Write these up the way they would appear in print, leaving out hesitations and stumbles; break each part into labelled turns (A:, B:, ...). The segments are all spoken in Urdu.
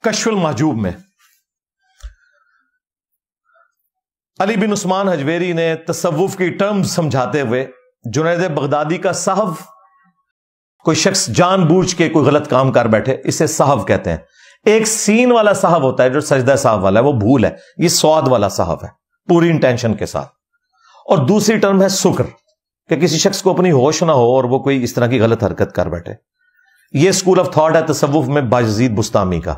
A: کشف المحجوب میں علی بن عثمان حجویری نے تصوف کی ٹرمز سمجھاتے ہوئے جنید بغدادی کا سہو، کوئی شخص جان بوجھ کے کوئی غلط کام کر بیٹھے، اسے سہو کہتے ہیں۔ ایک سین والا سہو ہوتا ہے جو سجدہ سہو والا ہے، وہ بھول ہے، یہ سواد والا سہو ہے پوری انٹینشن کے ساتھ۔ اور دوسری ٹرم ہے سکر، کہ کسی شخص کو اپنی ہوش نہ ہو اور وہ کوئی اس طرح کی غلط حرکت کر بیٹھے۔ یہ اسکول آف تھاٹ ہے تصوف میں بایزید بستامی کا،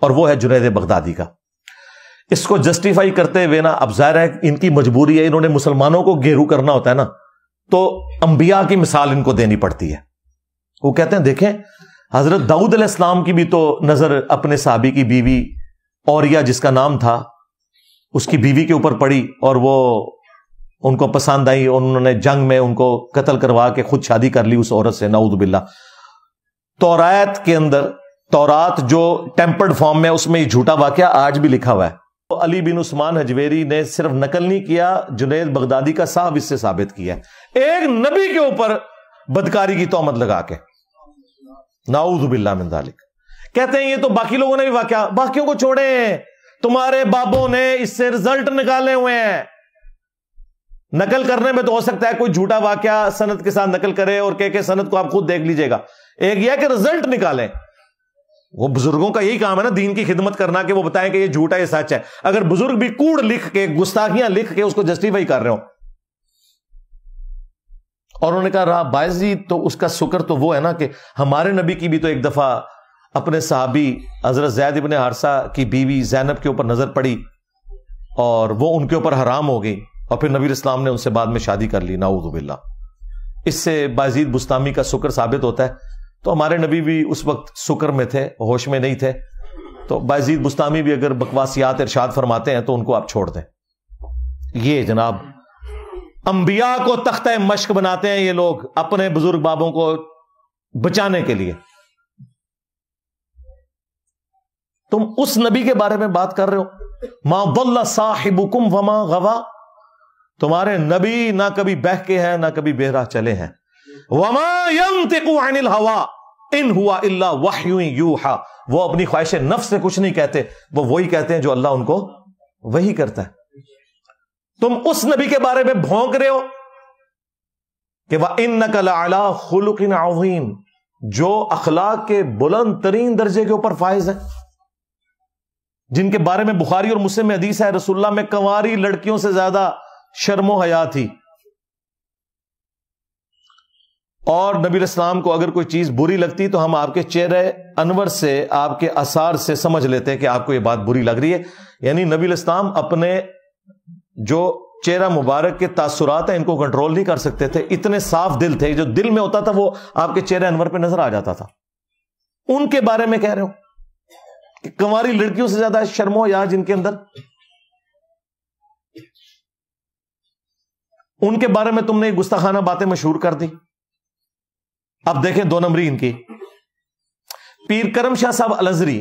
A: اور وہ ہے جنید بغدادی کا۔ اس کو جسٹیفائی کرتے ہوئے نا، اب ظاہر ہے ان کی مجبوری ہے، انہوں نے مسلمانوں کو گھیرو کرنا ہوتا ہے نا، تو انبیاء کی مثال ان کو دینی پڑتی ہے۔ وہ کہتے ہیں دیکھیں حضرت داؤد علیہ السلام کی بھی تو نظر اپنے صحابی کی بیوی اوریا جس کا نام تھا اس کی بیوی کے اوپر پڑی، اور وہ ان کو پسند آئی، اور انہوں نے جنگ میں ان کو قتل کروا کے خود شادی کر لی اس عورت سے، نعوذ باللہ۔ تورات کے اندر، تورات جو ٹیمپرڈ فارم میں، اس میں یہ جھوٹا واقعہ آج بھی لکھا ہوا ہے۔ علی بن عثمان حجویری نے صرف نقل نہیں کیا، جنید بغدادی کا صاحب اس سے ثابت کیا ہے، ایک نبی کے اوپر بدکاری کی تہمت لگا کے، نعوذ باللہ من ذالک۔ کہتے ہیں یہ تو باقی لوگوں نے بھی واقعہ، باقیوں کو چھوڑیں، تمہارے بابوں نے اس سے رزلٹ نکالے ہوئے ہیں۔ نقل کرنے میں تو ہو سکتا ہے کوئی جھوٹا واقعہ سند کے ساتھ نقل کرے اور کہ سند کو آپ خود دیکھ لیجئے گا، ایک یہ ہے کہ رزلٹ نکالیں۔ وہ بزرگوں کا یہی کام ہے نا، دین کی خدمت کرنا، کہ وہ بتائیں کہ یہ جھوٹا ہے، یہ سچ ہے۔ اگر بزرگ بھی کوڑ لکھ کے، گستاخیاں لکھ کے اس کو جسٹیفائی کر رہے ہو، اور انہوں نے کہا رہا بایزید تو اس کا سکر تو وہ ہے نا کہ ہمارے نبی کی بھی تو ایک دفعہ اپنے صحابی حضرت زید بن حارثہ کی بیوی زینب کے اوپر نظر پڑی اور وہ ان کے اوپر حرام ہو گئی، اور پھر نبی اسلام نے ان سے بعد میں شادی کر لی، نعوذ باللہ۔ اس سے بایزید بستامی کا سکر ثابت ہوتا ہے۔ تو ہمارے نبی بھی اس وقت سکر میں تھے، ہوش میں نہیں تھے، تو بایزید بستامی بھی اگر بکواسیات ارشاد فرماتے ہیں تو ان کو آپ چھوڑ دیں۔ یہ جناب انبیاء کو تختہ مشق بناتے ہیں یہ لوگ اپنے بزرگ بابوں کو بچانے کے لیے۔ تم اس نبی کے بارے میں بات کر رہے ہو، ما ضل صاحبکم وما غوا، تمہارے نبی نہ کبھی بہہ کے ہیں نہ کبھی بے راہ چلے ہیں۔ وما ينطق عن الهوى ان هو الا وحی یوحى، وہ اپنی خواہش نفس سے کچھ نہیں کہتے، وہ وہی کہتے ہیں جو اللہ ان کو وہی کرتا ہے۔ تم اس نبی کے بارے میں بھونک رہے ہو کہ وَإِنَّكَ لَعَلَىٰ خُلُقٍ عَظِيمٍ، جو اخلاق کے بلند ترین درجے کے اوپر فائز ہیں، جن کے بارے میں بخاری اور مسلم میں حدیث ہے رسول اللہ میں کنواری لڑکیوں سے زیادہ شرم و حیا تھی، اور نبی اسلام کو اگر کوئی چیز بری لگتی تو ہم آپ کے چہرے انور سے، آپ کے آثار سے سمجھ لیتے کہ آپ کو یہ بات بری لگ رہی ہے۔ یعنی نبی اسلام اپنے جو چہرہ مبارک کے تاثرات ہیں ان کو کنٹرول نہیں کر سکتے تھے، اتنے صاف دل تھے، جو دل میں ہوتا تھا وہ آپ کے چہرے انور پہ نظر آ جاتا تھا۔ ان کے بارے میں کہہ رہے ہو کہ کنواری لڑکیوں سے زیادہ شرم و حیا جن کے اندر، ان کے بارے میں تم نے گستاخانہ باتیں مشہور کر دی۔ اب دیکھیں دو نمبری ان کی، پیر کرم شاہ صاحب الازری،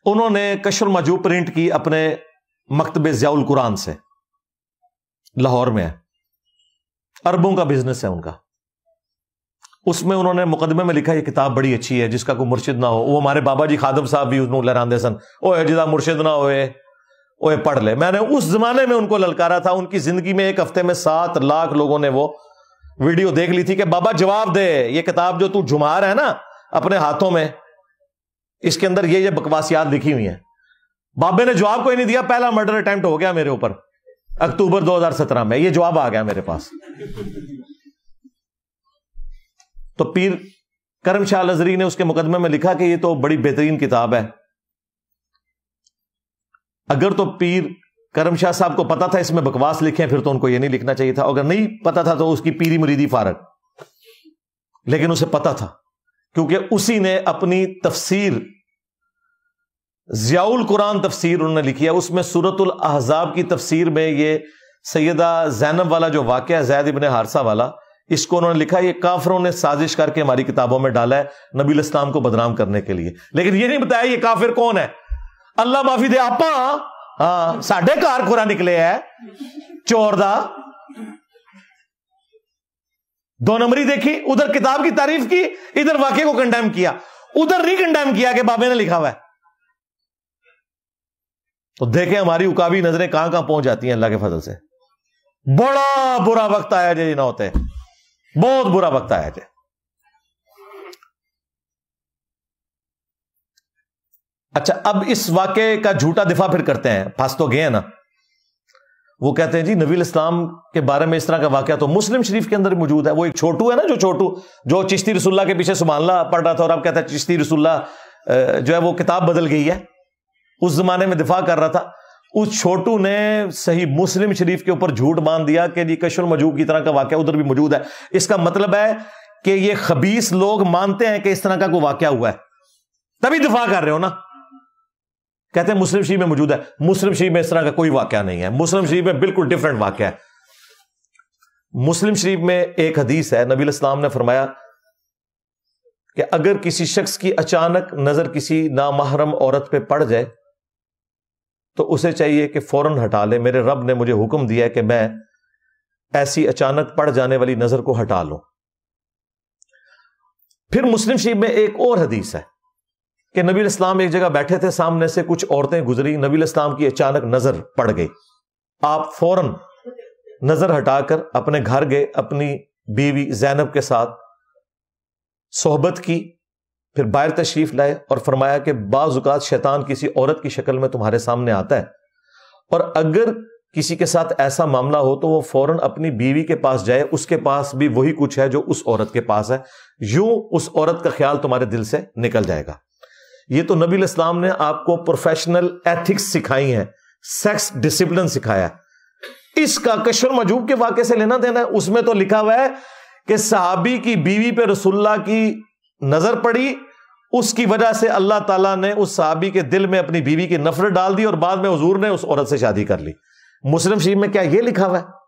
A: انہوں نے کشف المحجوب پرنٹ کی اپنے مکتب ضیاء القرآن سے، لاہور میں ہے، اربوں کا بزنس ہے ان کا۔ اس میں انہوں نے مقدمے میں لکھا یہ کتاب بڑی اچھی ہے، جس کا کوئی مرشد نہ ہو، وہ ہمارے بابا جی خادم صاحب بھی انہوں لہراندے سن، اوے جدا مرشد نہ ہوئے اوے پڑھ لے۔ میں نے اس زمانے میں ان کو للکارا تھا، ان کی زندگی میں ایک ہفتے میں 7 لاکھ لوگوں نے وہ ویڈیو دیکھ لی تھی کہ بابا جواب دے، یہ کتاب جو تو جھما رہا ہے نا اپنے ہاتھوں میں، اس کے اندر یہ بکواسیات لکھی ہوئی ہیں۔ بابے نے جواب کوئی نہیں دیا، پہلا مرڈر اٹیمپٹ ہو گیا میرے اوپر اکتوبر 2017 میں، یہ جواب آ گیا میرے پاس۔ تو پیر کرم شاہ الازری نے اس کے مقدمے میں لکھا کہ یہ تو بڑی بہترین کتاب ہے۔ اگر تو پیر کرم شاہ صاحب کو پتا تھا اس میں بکواس لکھیں پھر تو ان کو یہ نہیں لکھنا چاہیے تھا، اگر نہیں پتا تھا تو اس کی پیری مریدی فارغ، لیکن اسے پتا تھا کیونکہ اسی نے اپنی تفسیر ضیاء القرآن تفسیر انہوں نے لکھی ہے، اس میں سورۃ الاحزاب کی تفسیر میں یہ سیدہ زینب والا جو واقعہ ہے، زید بن حارثہ والا، اس کو انہوں نے لکھا یہ کافروں نے سازش کر کے ہماری کتابوں میں ڈالا ہے نبی الاسلام کو بدنام کرنے کے لیے، لیکن یہ نہیں بتایا یہ کافر کون ہے۔ اللہ معافی دے آپا، ہاں ساڈے کار کھورا نکلے ہے چور دا۔ 2 نمبری دیکھی، ادھر کتاب کی تعریف کی، ادھر واقعے کو کنڈیم کیا۔ ادھر نہیں کنڈیم کیا کہ بابے نے لکھا ہوا ہے. تو دیکھیں ہماری اکابی نظریں کہاں کہاں پہنچ جاتی ہیں اللہ کے فضل سے. بڑا برا وقت آیا جی نہ ہوتے, بہت برا وقت آیا جی. اچھا, اب اس واقعے کا جھوٹا دفاع پھر کرتے ہیں, پھنس تو گئے ہیں نا. وہ کہتے ہیں جی نبی الاسلام کے بارے میں اس طرح کا واقعہ تو مسلم شریف کے اندر موجود ہے. وہ ایک چھوٹو ہے نا, جو چشتی رسول اللہ کے پیچھے سبحان اللہ پڑھ رہا تھا, اور اب کہتا ہے چشتی رسول اللہ جو ہے وہ کتاب بدل گئی ہے. اس زمانے میں دفاع کر رہا تھا. اس چھوٹو نے صحیح مسلم شریف کے اوپر جھوٹ باندھ دیا کہ جی کشف المجوب کی طرح کا واقعہ ادھر بھی موجود ہے. اس کا مطلب ہے کہ یہ خبیث لوگ مانتے ہیں کہ اس طرح کا کوئی واقعہ ہوا ہے, تبھی دفاع کر رہے ہو نا. کہتے ہیں مسلم شریف میں موجود ہے. مسلم شریف میں اس طرح کا کوئی واقعہ نہیں ہے. مسلم شریف میں بالکل ڈیفرنٹ واقعہ ہے. مسلم شریف میں ایک حدیث ہے, نبی الاسلام نے فرمایا کہ اگر کسی شخص کی اچانک نظر کسی نامحرم عورت پہ پڑ جائے تو اسے چاہیے کہ فوراً ہٹا لے. میرے رب نے مجھے حکم دیا ہے کہ میں ایسی اچانک پڑ جانے والی نظر کو ہٹا لوں. پھر مسلم شریف میں ایک اور حدیث ہے کہ نبی الاسلام ایک جگہ بیٹھے تھے, سامنے سے کچھ عورتیں گزری, نبی الاسلام کی اچانک نظر پڑ گئی. آپ فوراً نظر ہٹا کر اپنے گھر گئے, اپنی بیوی زینب کے ساتھ صحبت کی, پھر باہر تشریف لائے اور فرمایا کہ بعض اوقات شیطان کسی عورت کی شکل میں تمہارے سامنے آتا ہے, اور اگر کسی کے ساتھ ایسا معاملہ ہو تو وہ فوراً اپنی بیوی کے پاس جائے, اس کے پاس بھی وہی کچھ ہے جو اس عورت کے پاس ہے, یوں اس عورت کا خیال تمہارے دل سے نکل جائے گا. یہ تو نبی الاسلام نے آپ کو پروفیشنل ایتھکس سکھائی ہیں, سیکس ڈسپلن سکھایا ہے. اس کا کشف المجوب کے واقعے سے لینا دینا ہے. اس میں تو لکھا ہوا ہے کہ صحابی کی بیوی پہ رسول اللہ کی نظر پڑی, اس کی وجہ سے اللہ تعالیٰ نے اس صحابی کے دل میں اپنی بیوی کی نفرت ڈال دی, اور بعد میں حضور نے اس عورت سے شادی کر لی. مسلم شریف میں کیا یہ لکھا ہوا ہے؟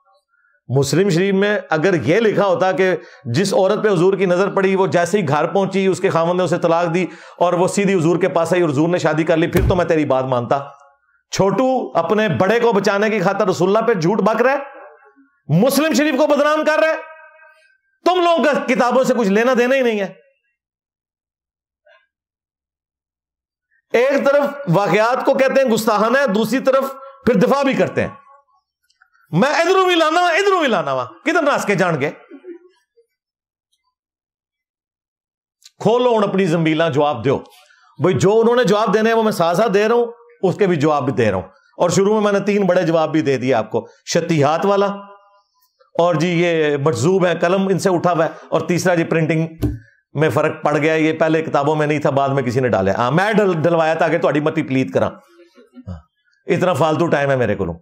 A: مسلم شریف میں اگر یہ لکھا ہوتا کہ جس عورت پہ حضور کی نظر پڑی وہ جیسے ہی گھر پہنچی اس کے خاوند نے اسے طلاق دی اور وہ سیدھی حضور کے پاس آئی اور حضور نے شادی کر لی, پھر تو میں تیری بات مانتا. چھوٹو اپنے بڑے کو بچانے کی خاطر رسول اللہ پہ جھوٹ بک رہا ہے, مسلم شریف کو بدنام کر رہا ہے. تم لوگوں کا کتابوں سے کچھ لینا دینا ہی نہیں ہے. ایک طرف واقعات کو کہتے ہیں گستاخانہ ہے, دوسری طرف پھر دفاع بھی کرتے ہیں. میں ادھروں بھی لانا ادھروں بھی لانا وا, کدھر ناس کے جان گے. کھولو ہوں اپنی زنبیلاں, جواب دو بھائی. جو انہوں نے جواب دینے ہیں وہ میں ساتھ ساتھ دے رہا ہوں, اس کے بھی جواب بھی دے رہا ہوں. اور شروع میں نے 3 بڑے جواب بھی دے دیا آپ کو, شتیہات والا, اور جی یہ مجذوب ہے قلم ان سے اٹھا ہوا ہے, اور تیسرا جی پرنٹنگ میں فرق پڑ گیا, یہ پہلے کتابوں میں نہیں تھا بعد میں کسی نے ڈالا. میں ڈلوایا تاکہ تھوڑی متی پلیت کرا, اتنا فالتو ٹائم ہے میرے کو.